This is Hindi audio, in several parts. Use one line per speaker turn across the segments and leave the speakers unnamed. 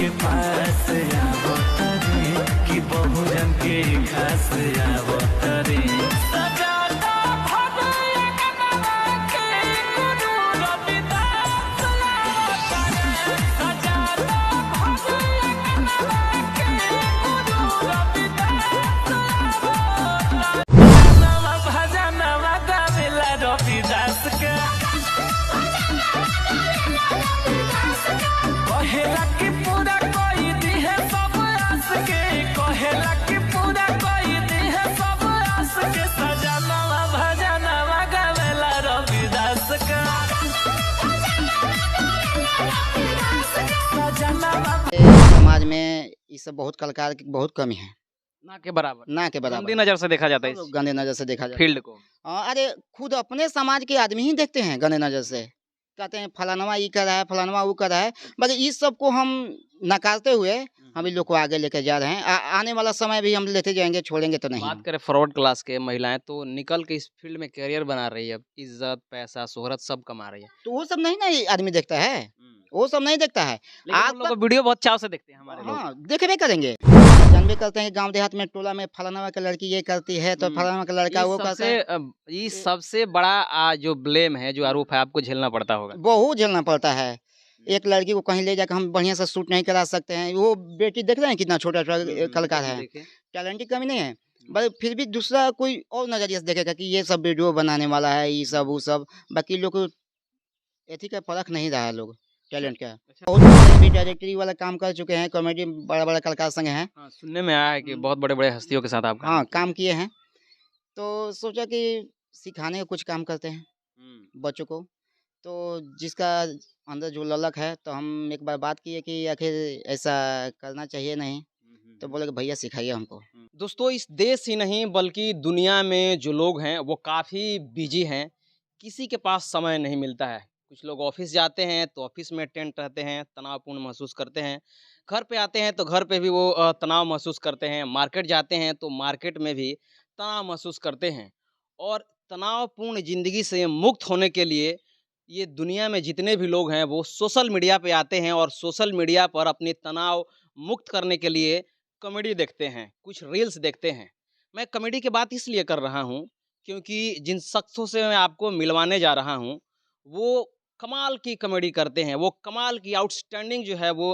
के पास आवो तरे कि बहुजन के खास आवो तरे सजाता भगया कनवा के गुरु रविदास आवो तरे सजाता भगया कनवा के गुरु रविदास आवो तरे नवा भजनवा गावेला रविदास के कहेला कि पूरा कोई दी है सब आस के कहेला कि पूरा कोई दी है सब आस के सजनवा भजनवा गावेला रविदास का सजनवा।
समाज में ये सब बहुत कलाकार की बहुत कमी है,
ना के बराबर,
ना के बराबर।
गंदी नजर से देखा जाता है इस
गंदे नजर से देखा जाता
फील्ड को।
है। अरे खुद अपने समाज के आदमी ही देखते हैं गंदे नजर से, कहते हैं फलानवा ये कर रहा है, फलानवा वो कर रहा है। बस इस सब को हम नकारते हुए हम इन लोग को आगे लेकर जा रहे हैं। आने वाला समय भी हम लेते जाएंगे, छोड़ेंगे तो नहीं।
बात करें फॉरवर्ड क्लास के महिलाएं तो निकल के इस फील्ड में करियर बना रही है, इज्जत पैसा शोहरत सब कमा रही है।
तो वो सब नहीं ना ये आदमी देखता है, वो सब नहीं देखता है।
लेकिन
आज
उन लोग वीडियो बहुत चाव से देखते हैं हमारे लोग।
हाँ देखबे करेंगे, जानबे करते हैं गांव देहात में टोला में फलाना का लड़की ये करती है तो फलाना का लड़का वो करता है।
ये सबसे बड़ा जो ब्लेम है, जो आरोप है, आपको झेलना पड़ता होगा।
बहुत झेलना पड़ता है। एक लड़की को कहीं ले जाकर हम बढ़िया से शूट नहीं करा सकते हैं। वो बेटी देख रहे हैं कितना छोटा छोटा कलाकार है, टैलेंट की कमी नहीं है, बस फिर भी दूसरा कोई और नजरिए से देखेगा कि ये सब वीडियो बनाने वाला है, ये सब वो सब। बाकी लोग को एथी का परख नहीं रहा है लोग टैलेंट का। बहुत भी डायरेक्टरी वाला काम कर चुके हैं, कॉमेडी बड़ा बड़ा कलाकार संग हैं।
हाँ, सुनने में आया है कि बहुत बड़े बड़े हस्तियों के साथ आप
हाँ काम किए हैं, तो सोचा कि सिखाने का कुछ काम करते हैं बच्चों को। तो जिसका अंदर जो ललक है, तो हम एक बार बात किए कि आखिर ऐसा करना चाहिए नहीं, तो बोले कि भैया सिखाइए हमको।
दोस्तों, इस देश ही नहीं बल्कि दुनिया में जो लोग हैं वो काफ़ी बिजी हैं, किसी के पास समय नहीं मिलता है। कुछ लोग ऑफिस जाते हैं तो ऑफिस में टेंट रहते हैं, तनावपूर्ण महसूस करते हैं। घर पे आते हैं तो घर पे भी वो तनाव महसूस करते हैं। मार्केट जाते हैं तो मार्केट में भी तनाव महसूस करते हैं। और तनावपूर्ण ज़िंदगी से मुक्त होने के लिए ये दुनिया में जितने भी लोग हैं वो सोशल मीडिया पे आते हैं और सोशल मीडिया पर अपने तनाव मुक्त करने के लिए कॉमेडी देखते हैं, कुछ रील्स देखते हैं। मैं कॉमेडी की बात इसलिए कर रहा हूँ क्योंकि जिन शख्सों से मैं आपको मिलवाने जा रहा हूँ वो कमाल की कॉमेडी करते हैं, वो कमाल की आउटस्टैंडिंग जो है वो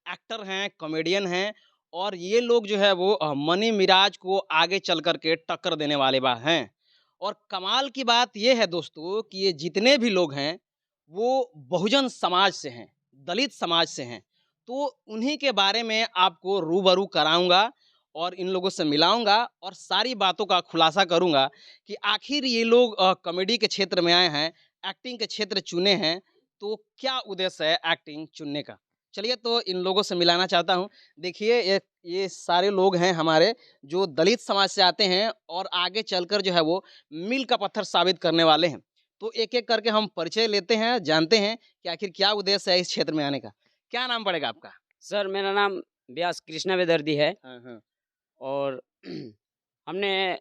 एक्टर हैं, कॉमेडियन हैं। और ये लोग जो है वो मनी मिराज को आगे चल कर के टक्कर देने वाले बात हैं। और कमाल की बात ये है दोस्तों कि ये जितने भी लोग हैं वो बहुजन समाज से हैं, दलित समाज से हैं। तो उन्हीं के बारे में आपको रूबरू कराऊंगा और इन लोगों से मिलाऊंगा और सारी बातों का खुलासा करूंगा कि आखिर ये लोग कॉमेडी के क्षेत्र में आए हैं, एक्टिंग के क्षेत्र चुने हैं, तो क्या उद्देश्य है एक्टिंग चुनने का। चलिए तो इन लोगों से मिलाना चाहता हूं। देखिए ये सारे लोग हैं हमारे जो दलित समाज से आते हैं और आगे चलकर जो है वो मील का पत्थर साबित करने वाले हैं। तो एक एक करके हम परिचय लेते हैं, जानते हैं कि आखिर क्या उद्देश्य है इस क्षेत्र में आने का। क्या नाम पड़ेगा आपका?
सर मेरा नाम व्यास कृष्णा वेदर्दी है। और हमने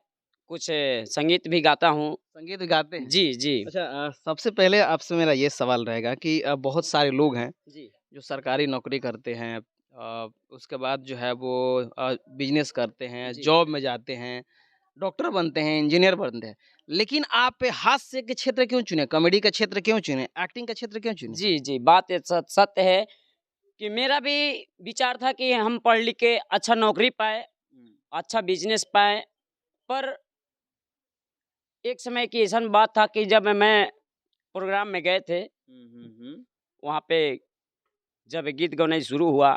कुछ संगीत भी गाता हूँ।
संगीत भी गाते हैं?
जी जी।
अच्छा, सबसे पहले आपसे मेरा ये सवाल रहेगा कि बहुत सारे लोग हैं
जी
जो सरकारी नौकरी करते हैं, उसके बाद जो है वो बिजनेस करते हैं, जॉब में जाते हैं, डॉक्टर बनते हैं, इंजीनियर बनते हैं, लेकिन आप हास्य के क्षेत्र क्यों चुने, कॉमेडी का क्षेत्र क्यों चुने, एक्टिंग का क्षेत्र क्यों चुने?
जी जी, बात सत्य है कि मेरा भी विचार था कि हम पढ़ लिख के अच्छा नौकरी पाए, अच्छा बिजनेस पाए। पर एक समय की ऐसा बात था कि जब मैं प्रोग्राम में गए थे, वहाँ पे जब गीत गाना शुरू हुआ,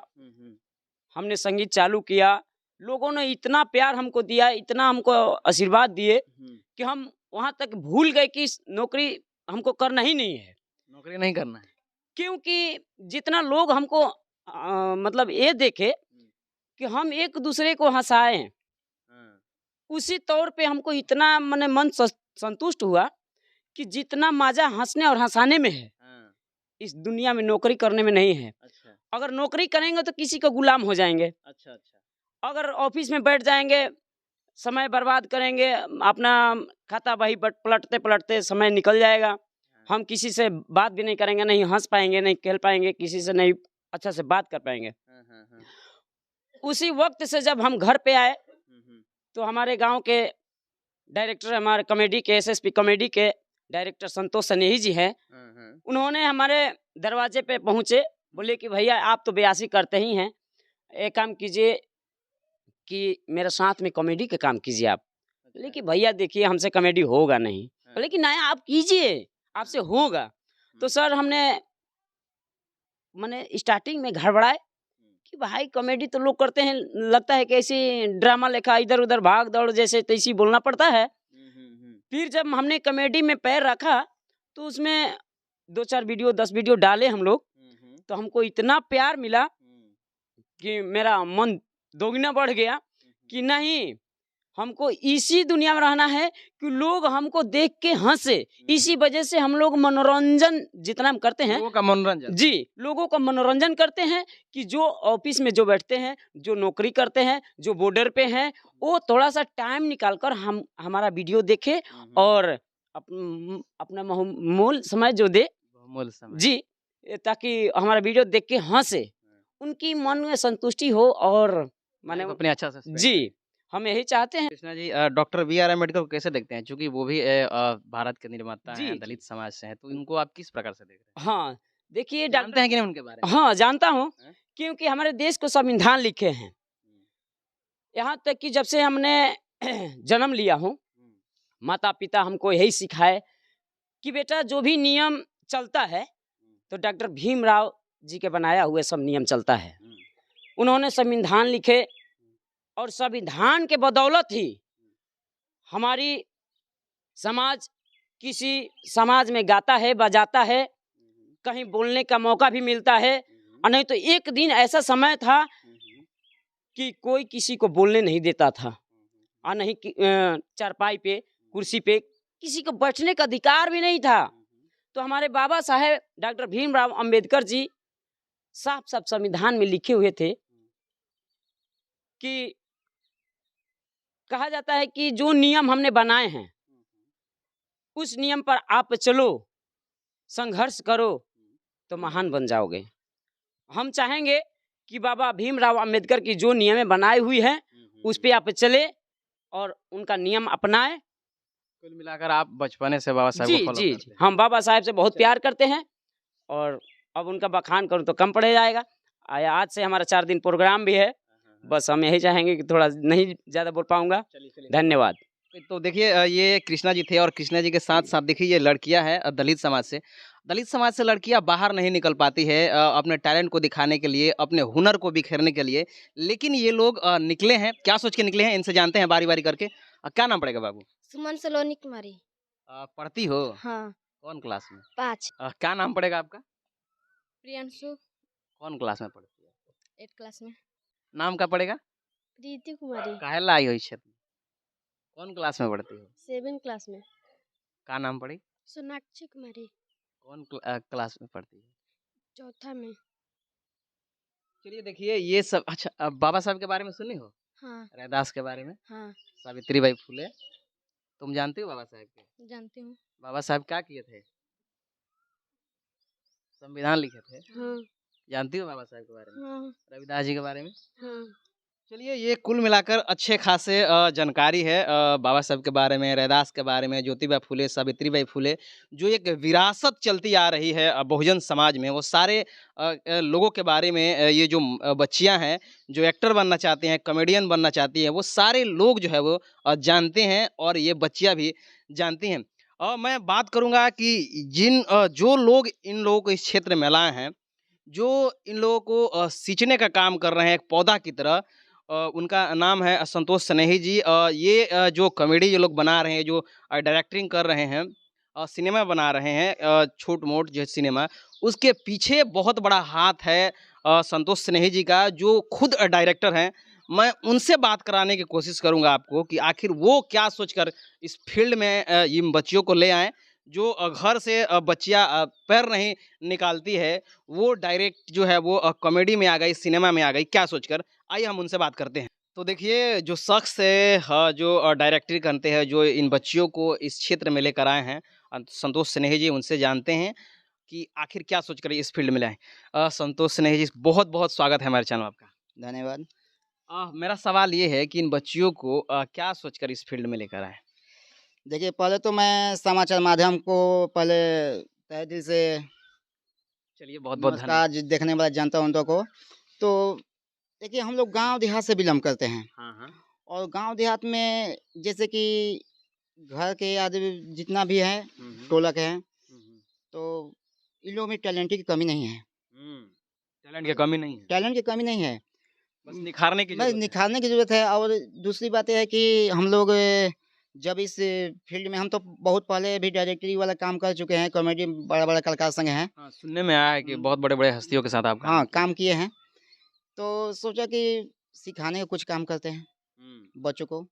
हमने संगीत चालू किया, लोगों ने इतना प्यार हमको दिया, इतना हमको आशीर्वाद दिए कि हम वहाँ तक भूल गए कि नौकरी हमको करना ही नहीं है,
नौकरी नहीं करना है।
क्योंकि जितना लोग हमको मतलब ये देखे कि हम एक दूसरे को हंसाएं, उसी तौर पे हमको इतना मन संतुष्ट हुआ कि जितना मजा हंसने और हंसाने में है, इस दुनिया में नौकरी करने में नहीं है।
अच्छा।
अगर नौकरी करेंगे तो किसी का गुलाम हो जाएंगे।
अच्छा।
अगर ऑफिस में बैठ जाएंगे, समय बर्बाद करेंगे, अपना खाता बही पलटते पलटते समय निकल जाएगा। हम किसी से बात भी नहीं करेंगे, नहीं हंस पाएंगे, नहीं खेल पाएंगे, किसी से नहीं अच्छा से बात कर पाएंगे।
हाँ, हाँ, हाँ।
उसी वक्त से जब हम घर पे आए
हम्म,
तो हमारे गांव के डायरेक्टर, हमारे कॉमेडी के एसएसपी कॉमेडी के डायरेक्टर संतोष स्नेही जी हैं,
हाँ, हाँ।
उन्होंने हमारे दरवाजे पे पहुंचे, बोले कि भैया आप तो बयासी करते ही हैं, एक काम कीजिए कि मेरे साथ में कॉमेडी का काम कीजिए आप। बोले कि भैया देखिए हमसे कॉमेडी होगा नहीं। बोले कि नहीं आप कीजिए, आपसे होगा। तो सर हमने मैंने स्टार्टिंग में घबराए कि भाई कॉमेडी तो लोग करते हैं, लगता है कि ऐसे ड्रामा लेखा इधर उधर भाग दौड़ जैसे तैसी बोलना पड़ता है। फिर जब हमने कॉमेडी में पैर रखा तो उसमें 2-4 वीडियो 10 वीडियो डाले हम लोग, तो हमको इतना प्यार मिला कि मेरा मन दोगुना बढ़ गया कि नहीं हमको इसी दुनिया में रहना है कि लोग हमको देख के हंसे। इसी वजह से हम लोग मनोरंजन जितना हम करते हैं,
लोगों का मनोरंजन।
जी लोगों का मनोरंजन करते हैं कि जो ऑफिस में जो बैठते हैं, जो नौकरी करते हैं, जो बॉर्डर पे हैं, वो थोड़ा सा टाइम निकाल कर हम हमारा वीडियो देखे और अपना मूल समय जो दे
बहुमूल्य समय।
जी, ताकि हमारा वीडियो देख के हंसे, उनकी मन में संतुष्टि हो और माने
अपने अच्छा से spend
जी हम यही चाहते हैं।
Krishna ji, doctor B are Ambedkar को कैसे देखते हैं? चूंकि वो भी भारत के निर्माता
जी,
हैं,
जी।
दलित समाज से हैं, तो इनको आप किस प्रकार से देख रहे हैं?
हाँ देखिए
जानते हैं कि नहीं उनके बारे में?
हाँ जानता हूँ,
हैं?
क्योंकि हमारे देश को संविधान लिखे हैं। यहाँ तक कि जब से हमने जन्म लिया हूँ, माता पिता हमको यही सिखाए कि बेटा जो भी नियम चलता है तो डॉक्टर भीमराव जी के बनाया हुए सब नियम चलता है। उन्होंने संविधान लिखे और संविधान के बदौलत ही हमारी समाज किसी समाज में गाता है, बजाता है, कहीं बोलने का मौका भी मिलता है। और नहीं तो एक दिन ऐसा समय था कि कोई किसी को बोलने नहीं देता था, और नहीं चारपाई पे कुर्सी पे किसी को बैठने का अधिकार भी नहीं था। तो हमारे बाबा साहेब डॉक्टर भीमराव अंबेडकर जी साफ साफ संविधान में लिखे हुए थे कि कहा जाता है कि जो नियम हमने बनाए हैं उस नियम पर आप चलो, संघर्ष करो तो महान बन जाओगे। हम चाहेंगे कि बाबा भीमराव अंबेडकर की जो नियमें बनाई हुई हैं उस पे आप चले और उनका नियम अपनाएं।
कुल मिलाकर आप बचपने से बाबा साहब
जी
को फॉलो
जी
करते
जी
हैं।
हम बाबा साहेब से बहुत प्यार करते हैं और अब उनका बखान करूं तो कम पड़ जाएगा। आज से हमारा 4 दिन प्रोग्राम भी है, बस हम यही चाहेंगे कि थोड़ा नहीं ज़्यादा बोल पाऊंगा। धन्यवाद।
तो देखिए, ये कृष्णा जी थे और कृष्णा जी के साथ साथ देखिए ये लड़कियां हैं दलित समाज से। दलित समाज से लड़कियां बाहर नहीं निकल पाती है अपने टैलेंट को दिखाने के लिए, अपने हुनर को बिखेरने के लिए, लेकिन ये लोग निकले हैं। क्या सोच के निकले हैं इनसे जानते हैं बारी बारी करके। क्या नाम पड़ेगा बाबू?
सुमन सलोनी कुमारी।
पढ़ती हो?
हाँ
कौन क्लास में?
5।
क्या नाम पड़ेगा आपका?
प्रियांशु
कौन क्लास में पढ़ती है?
8 क्लास में।
नाम क्या पड़ेगा?
प्रीति कुमारी
काहेला आई हो इस क्षेत्र में? कौन क्लास में पढ़ती हो?
7 क्लास में।
क्या नाम पड़ी?
सोनाक्षी कुमारी
कौन क्लास में पढ़ती है?
4था में।
चलिए देखिए ये सब। अच्छा, बाबा साहब के बारे में सुनी हो?
हाँ
रैदास के बारे में,
हाँ
सावित्रीबाई फुले, तुम जानते हो बाबा साहब के?
जानती हूँ।
बाबा साहब क्या किए थे? संविधान लिखे थे।
हाँ
जानती हो बाबा साहब के बारे में?
हाँ
रविदास जी के बारे में?
हाँ
चलिए ये कुल मिलाकर अच्छे खासे जानकारी है बाबा साहब के बारे में, रैदास के बारे में, ज्योतिबा फुले, सावित्रीबाई फुले। जो एक विरासत चलती आ रही है बहुजन समाज में, वो सारे लोगों के बारे में ये जो बच्चियां हैं जो एक्टर बनना चाहते हैं, कॉमेडियन बनना चाहती हैं, वो सारे लोग जो है वो जानते हैं और ये बच्चियां भी जानती हैं। और मैं बात करूंगा कि जो लोग इन लोगों को इस क्षेत्र में लाए हैं, जो इन लोगों को सींचने का काम कर रहे हैं एक पौधा की तरह, उनका नाम है संतोष स्नेही जी। ये जो कॉमेडी ये लोग बना रहे हैं, जो डायरेक्टिंग कर रहे हैं, सिनेमा बना रहे हैं, छोट मोट जो सिनेमा, उसके पीछे बहुत बड़ा हाथ है संतोष स्नेही जी का, जो खुद डायरेक्टर हैं। मैं उनसे बात कराने की कोशिश करूंगा आपको कि आखिर वो क्या सोचकर इस फील्ड में इन बच्चियों को ले आए। जो घर से बच्चियां पैर नहीं निकालती है, वो डायरेक्ट जो है वो कॉमेडी में आ गई, सिनेमा में आ गई, क्या सोचकर। आइए हम उनसे बात करते हैं। तो देखिए जो शख्स है जो डायरेक्टर करते हैं, जो इन बच्चियों को इस क्षेत्र में लेकर आए हैं, संतोष स्नेही जी, उनसे जानते हैं कि आखिर क्या सोचकर इस फील्ड में लाए? संतोष स्नेही जी, बहुत बहुत स्वागत है हमारे चैनल में आपका।
धन्यवाद।
मेरा सवाल ये है कि इन बच्चियों को क्या सोचकर इस फील्ड में लेकर आए?
देखिए, पहले तो मैं समाचार माध्यम को पहले तहे दिल से
चलिए, बहुत बहुत धन्यवाद।
नमस्कार देखने वाला जनता उनको को। तो देखिए, हम लोग गांव देहात से बिलोंग करते हैं,
हाँ हाँ।
और गांव देहात में जैसे कि घर के आदमी जितना भी है टोलक है, तो इन लोगों में टैलेंट की कमी नहीं है।
टैलेंट की कमी नहीं है,
टैलेंट की कमी नहीं है,
बस निखारने की
बस
जरूरत है।
निखारने की ज़रूरत है। और दूसरी बात ये है कि हम लोग जब इस फील्ड में, हम तो बहुत पहले भी डायरेक्टरी वाला काम कर चुके हैं, कॉमेडी बड़ा-बड़ा कलाकार संग हैं।
हाँ, सुनने में आया है कि बहुत बड़े-बड़े हस्तियों के साथ आप
हाँ, काम किए हैं। तो सोचा कि सिखाने का कुछ काम करते हैं बच्चों को।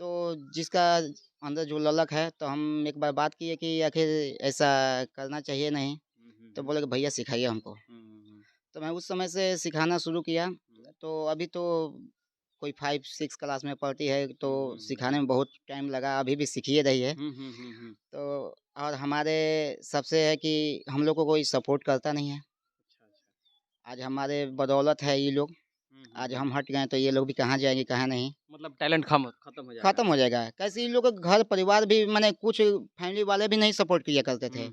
तो जिसका अंदर जो ललक है, तो हम एक बार बात किए कि आखिर ऐसा करना चाहिए नहीं? तो बोले कि भैया सिखाइए हमको। तो मैं उस समय से सिखाना शुरू किया। तो अभी तो कोई 5-6 क्लास में पढ़ती है, तो सिखाने में बहुत टाइम लगा, अभी भी सीख ही रही है। तो और हमारे सबसे है कि हम लोग को कोई सपोर्ट करता नहीं है। आज हमारे बदौलत है ये लोग, आज हम हट गए तो ये लोग भी कहाँ जाएंगे, कहाँ नहीं,
मतलब टैलेंट खत्म हो जाएगा।
खत्म हो जाएगा। कैसे इन लोग का घर परिवार भी, माने कुछ फैमिली वाले भी नहीं सपोर्ट किया करते थे।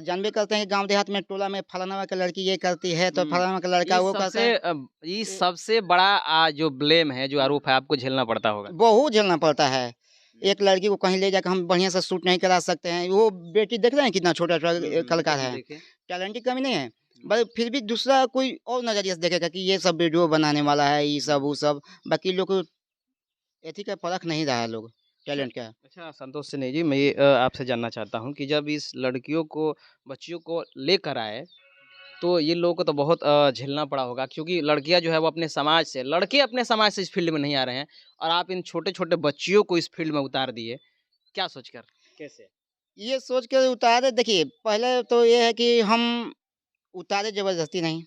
जानबे करते हैं कि गांव देहात में टोला में फलाना का लड़की ये करती है, तो फलाना का लड़का वो करता है।
ये सबसे बड़ा जो ब्लेम है, जो आरोप है, आपको झेलना पड़ता होगा।
बहुत झेलना पड़ता है। एक लड़की को कहीं ले जाकर हम बढ़िया से शूट नहीं करा सकते हैं। वो बेटी देख रहे हैं कितना छोटा छोटा कलाकार है,
देखिए।
टैलेंट की कमी नहीं है, बस फिर भी दूसरा कोई और नजरिए से देखेगा कि ये सब वीडियो बनाने वाला है, ये सब वो सब। बाकी लोग को एथी का परख नहीं रहा है लोग टैलेंट का।
अच्छा संतोष सिन्हा जी, मैं ये आपसे जानना चाहता हूँ कि जब इस लड़कियों को, बच्चियों को लेकर आए, तो ये लोगों को तो बहुत झेलना पड़ा होगा, क्योंकि लड़कियां जो है वो अपने समाज से, लड़के अपने समाज से इस फील्ड में नहीं आ रहे हैं, और आप इन छोटे-छोटे बच्चियों को इस फील्ड में उतार दिए। क्या सोचकर? कैसे?
ये सोच कर उतारे, देखिए पहले तो ये है कि हम उतारे जबरदस्ती नहीं,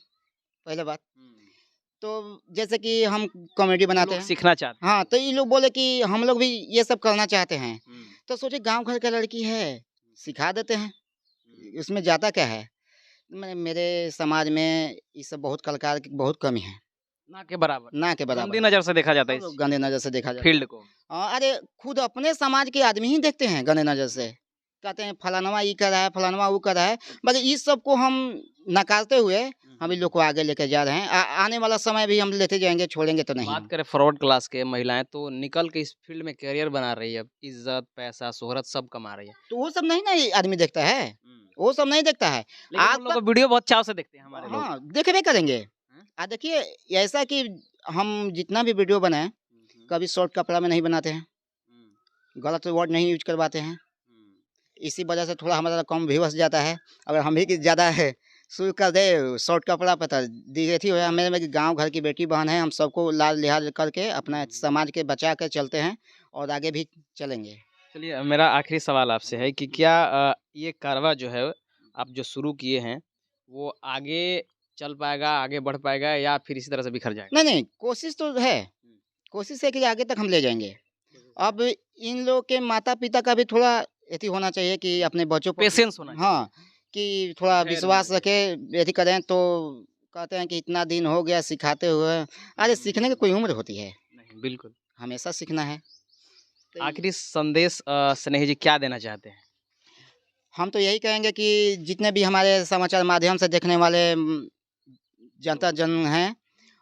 पहले बात। तो जैसे कि हम कॉमेडी बनाते
लोग
हैं,
सीखना चाहते
हाँ, तो ये लोग बोले कि हम लोग भी ये सब करना चाहते हैं।
हैं।
तो सोचे गांव घर का लड़की है, सिखा देते हैं, उसमें जाता क्या है। मेरे समाज में ये सब बहुत कलाकार की बहुत कमी है,
ना के बराबर।
ना के बराबर।
गंदी नज़र से देखा जाता है
सब लोग
इस
गंदे नज़र से देखा जाता है।
फील्ड को।
अरे खुद अपने समाज के आदमी ही देखते हैं गंदे नज़र से, कहते हैं फलानवा ये कर रहा है, फलानवा वो कर रहा है। बस इस सब को हम नकारते हुए हम इन लोग को आगे लेके जा रहे हैं। आने वाला समय भी हम लेते जाएंगे, छोड़ेंगे तो नहीं।
बात करें फ्रॉड क्लास के महिलाएं, तो निकल के इस फील्ड में करियर बना रही है, अब इज्जत, पैसा, शोहरत सब कमा रही है।
तो वो सब नहीं ना ये आदमी देखता है, वो सब नहीं देखता है।
लेकिन
आज
उन लोगों को वीडियो बहुत चाव से देखते हैं हमारे लोग।
हाँ, देखबे करेंगे। देखिए ऐसा कि हम जितना भी वीडियो बनाए, कभी शॉर्ट कपड़ा में नहीं बनाते हैं, गलत वर्ड नहीं यूज करवाते हैं। इसी वजह से थोड़ा हमारा कम व्यूअर्स जाता है। अगर हम ही ज़्यादा है शुरू कर दे शॉर्ट कपड़ा पर, तो दिखेती हो मेरे गांव घर की बेटी बहन है, हम सबको लाल लिहाज करके अपना समाज के बचा कर चलते हैं और आगे भी चलेंगे।
चलिए, मेरा आखिरी सवाल आपसे है कि क्या ये कारवां जो है आप जो शुरू किए हैं, वो आगे चल पाएगा, आगे बढ़ पाएगा, या फिर इसी तरह से बिखर जाएगा?
नहीं नहीं, कोशिश तो है, कोशिश है कि आगे तक हम ले जाएंगे। अब इन लोग के माता पिता का भी थोड़ा एथी होना चाहिए कि अपने बच्चों पर,
पेशेंस होना चाहिए।
हाँ, कि थोड़ा
धैर्य
विश्वास
होना
रखे, एथी करें। तो कहते हैं कि इतना दिन हो गया सिखाते हुए। अरे सीखने की कोई उम्र होती है,
नहीं, बिल्कुल।
हमेशा सीखना है। तो
आखिरी संदेश स्नेही जी क्या देना चाहते हैं?
हम तो यही कहेंगे कि जितने भी हमारे समाचार माध्यम से देखने वाले जनता जन हैं,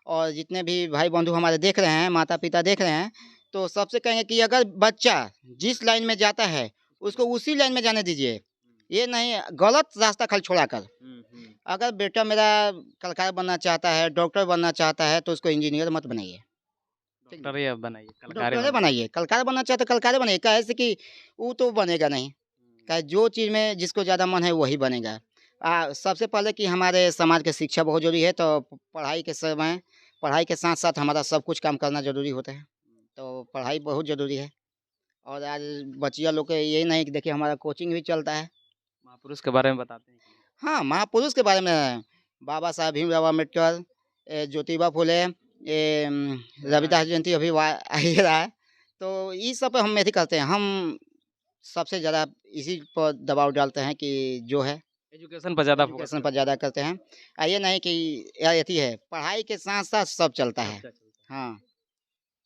और जितने भी भाई बंधु हमारे देख रहे हैं, माता पिता देख रहे हैं, तो सबसे कहेंगे कि अगर बच्चा जिस लाइन में जाता है उसको उसी लाइन में जाने दीजिए, ये नहीं गलत रास्ता खाली छोड़ाकर। अगर बेटा मेरा कलाकार बनना चाहता है, डॉक्टर बनना चाहता है, तो उसको इंजीनियर मत बनाइए,
डॉक्टर ही बनाइए, कलाकार
डॉक्टर बनाइए। कलाकार बनना चाहता है कलाकार बनाइए, कैसे कि वो तो बनेगा नहीं। क्या जो चीज़ में जिसको ज़्यादा मन है वही बनेगा। सबसे पहले कि हमारे समाज की शिक्षा बहुत ज़रूरी है, तो पढ़ाई के समय, पढ़ाई के साथ साथ हमारा सब कुछ काम करना ज़रूरी होता है, तो पढ़ाई बहुत ज़रूरी है। और आज बच्चियाँ लोग के यही नहीं कि देखिए हमारा कोचिंग भी चलता है।
महापुरुष के बारे में बताते हैं।
हाँ, महापुरुष के बारे में बाबा साहब भीमराव अम्बेडकर, ज्योतिबा फुले, रविदास जयंती अभी आ ही रहा है, तो इस सब पे हम एथी करते हैं। हम सबसे ज़्यादा इसी पर दबाव डालते हैं कि जो है
एजुकेशन पर ज़्यादा फोकस
एजुकेशन पर ज़्यादा करते हैं। ये नहीं कि यही है, पढ़ाई के साथ-साथ सब चलता है। हाँ।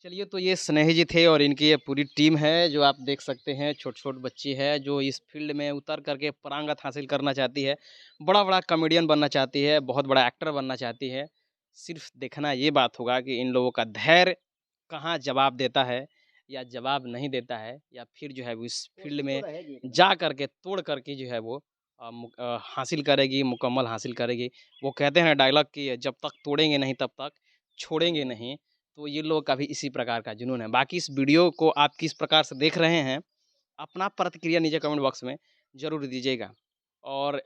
चलिए, तो ये स्नेही जी थे और इनकी ये पूरी टीम है जो आप देख सकते हैं, छोट-छोट बच्ची है जो इस फ़ील्ड में उतर कर के पारंगत हासिल करना चाहती है। बड़ा-बड़ा कॉमेडियन बनना चाहती है, बहुत बड़ा एक्टर बनना चाहती है। सिर्फ़ देखना ये बात होगा कि इन लोगों का धैर्य कहाँ जवाब देता है या जवाब नहीं देता है, या फिर जो है वो इस फ़ील्ड में जा कर के तोड़ कर के जो है वो हासिल करेगी, मुकम्मल हासिल करेगी। वो कहते हैं डायलॉग कि जब तक तोड़ेंगे नहीं तब तक छोड़ेंगे नहीं। तो ये लोग का भी इसी प्रकार का जुनून है। बाकी इस वीडियो को आप किस प्रकार से देख रहे हैं, अपना प्रतिक्रिया नीचे कमेंट बॉक्स में ज़रूर दीजिएगा। और